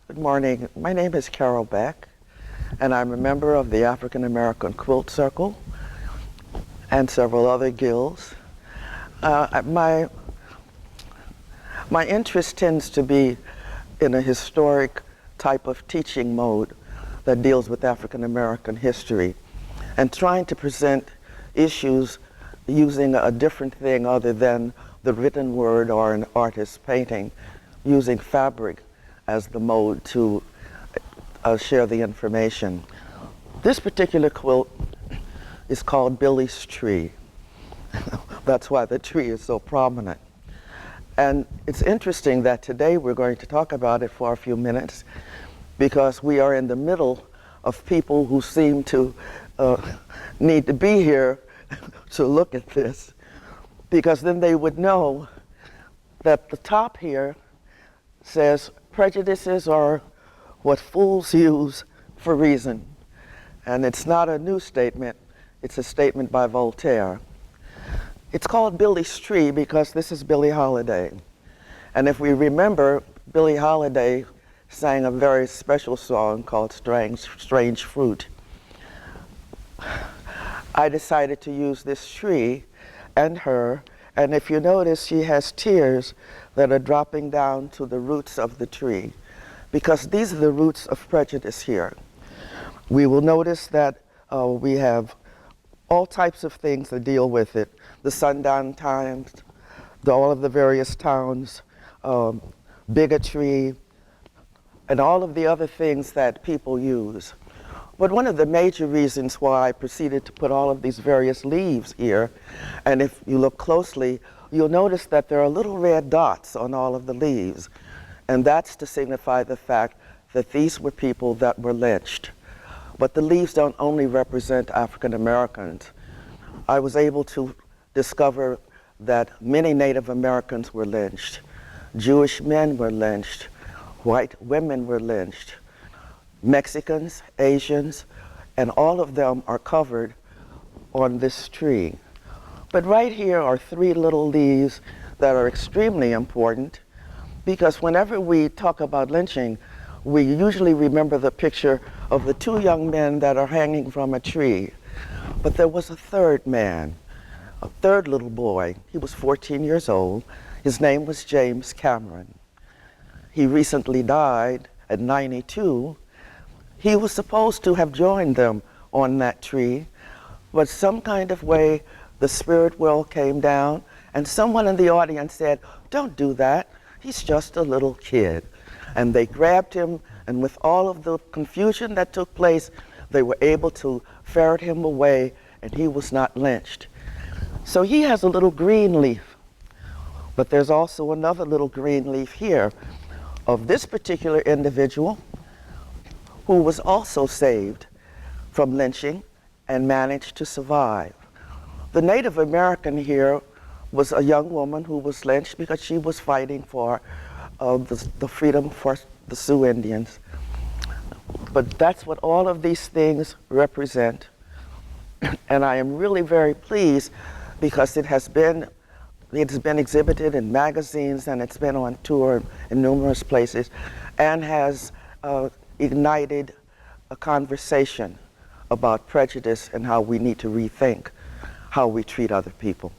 Good morning. My name is Carol Beck, and I'm a member of the African American Quilt Circle and several other guilds. My interest tends to be in a historic type of teaching mode that deals with African American history and trying to present issues using a different thing other than the written word or an artist's painting, using fabric as the mode to share the information. This particular quilt is called Billy's Tree. That's why the tree is so prominent. And it's interesting that today we're going to talk about it for a few minutes because we are in the middle of people who seem to need to be here to look at this, because then they would know that the top here says prejudices are what fools use for reason. And it's not a new statement, it's a statement by Voltaire. It's called Billy's Tree because this is Billie Holiday. And if we remember, Billie Holiday sang a very special song called Strange Fruit. I decided to use this tree and her, and if you notice, she has tears that are dropping down to the roots of the tree, because these are the roots of prejudice here. We will notice that we have all types of things that deal with it. The Sundown Times, all of the various towns, bigotry, and all of the other things that people use. But one of the major reasons why I proceeded to put all of these various leaves here, and if you look closely, you'll notice that there are little red dots on all of the leaves. And that's to signify the fact that these were people that were lynched. But the leaves don't only represent African Americans. I was able to discover that many Native Americans were lynched. Jewish men were lynched. White women were lynched. Mexicans, Asians, and all of them are covered on this tree. But right here are three little leaves that are extremely important, because whenever we talk about lynching, we usually remember the picture of the two young men that are hanging from a tree. But there was a third man, a third little boy. He was 14 years old. His name was James Cameron. He recently died at 92. He was supposed to have joined them on that tree, but some kind of way the spirit world came down, and someone in the audience said, "Don't do that. He's just a little kid." And they grabbed him, and with all of the confusion that took place, they were able to ferret him away, and he was not lynched. So he has a little green leaf, but there's also another little green leaf here of this particular individual who was also saved from lynching and managed to survive. The Native American here was a young woman who was lynched because she was fighting for the freedom for the Sioux Indians. But that's what all of these things represent. And I am really very pleased because it has been exhibited in magazines and it's been on tour in numerous places and has ignited a conversation about prejudice and how we need to rethink how we treat other people.